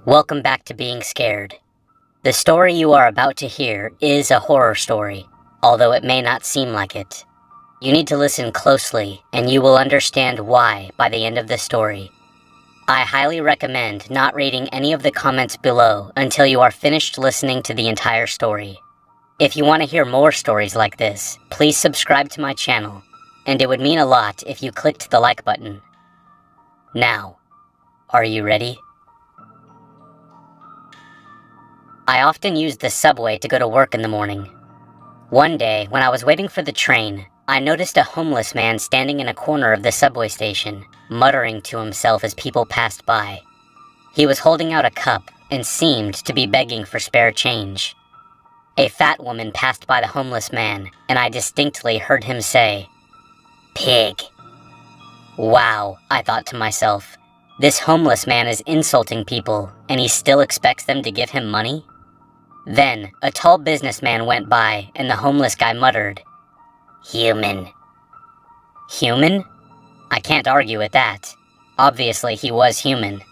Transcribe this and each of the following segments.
Welcome back to Being Scared. The story you are about to hear is a horror story, although it may not seem like it. You need to listen closely, and you will understand why by the end of the story. I highly recommend not reading any of the comments below until you are finished listening to the entire story. If you want to hear more stories like this, please subscribe to my channel, and it would mean a lot if you clicked the like button. Now, are you ready? I often used the subway to go to work in the morning. One day, when I was waiting for the train, I noticed a homeless man standing in a corner of the subway station, muttering to himself as people passed by. He was holding out a cup and seemed to be begging for spare change. A fat woman passed by the homeless man, and I distinctly heard him say, "Pig." Wow, I thought to myself, this homeless man is insulting people, and he still expects them to give him money? Then, a tall businessman went by, and the homeless guy muttered, "Human." Human? I can't argue with that. Obviously, he was human.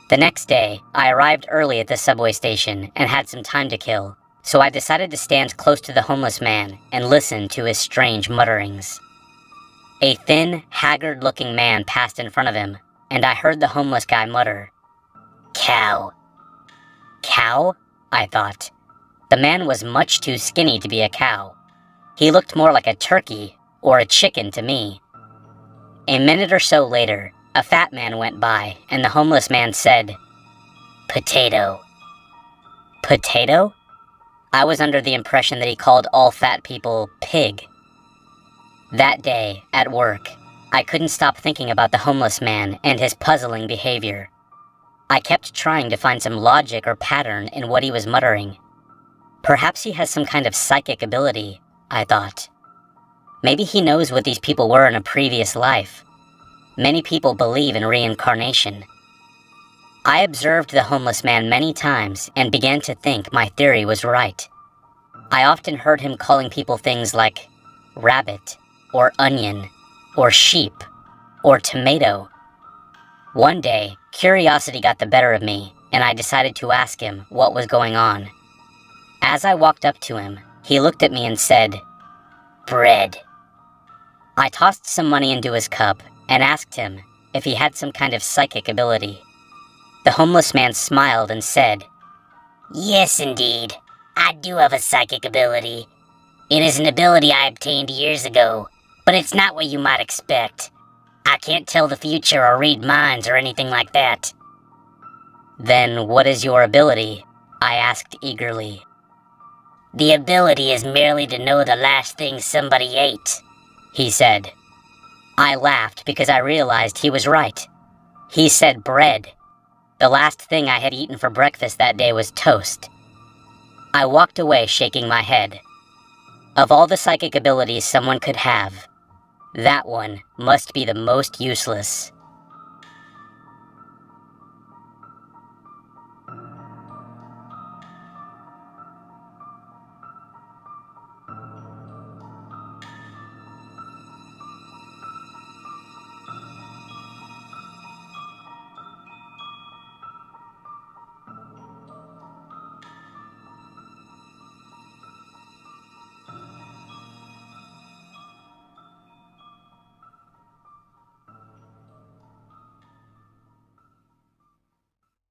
The next day, I arrived early at the subway station and had some time to kill, so I decided to stand close to the homeless man and listen to his strange mutterings. A thin, haggard-looking man passed in front of him, and I heard the homeless guy mutter, "Cow." Cow? I thought. The man was much too skinny to be a cow. He looked more like a turkey or a chicken to me. A minute or so later, a fat man went by, and the homeless man said, "Potato." Potato? I was under the impression that he called all fat people pig. That day, at work, I couldn't stop thinking about the homeless man and his puzzling behavior. I kept trying to find some logic or pattern in what he was muttering. Perhaps he has some kind of psychic ability, I thought. Maybe he knows what these people were in a previous life. Many people believe in reincarnation. I observed the homeless man many times and began to think my theory was right. I often heard him calling people things like rabbit, or onion, or sheep, or tomato. One day, curiosity got the better of me, and I decided to ask him what was going on. As I walked up to him, he looked at me and said, "Bread." I tossed some money into his cup and asked him if he had some kind of psychic ability. The homeless man smiled and said, "Yes, indeed. I do have a psychic ability. It is an ability I obtained years ago, but it's not what you might expect. I can't tell the future or read minds or anything like that." "Then what is your ability?" I asked eagerly. "The ability is merely to know the last thing somebody ate," he said. I laughed because I realized he was right. He said bread. The last thing I had eaten for breakfast that day was toast. I walked away shaking my head. Of all the psychic abilities someone could have, that one must be the most useless.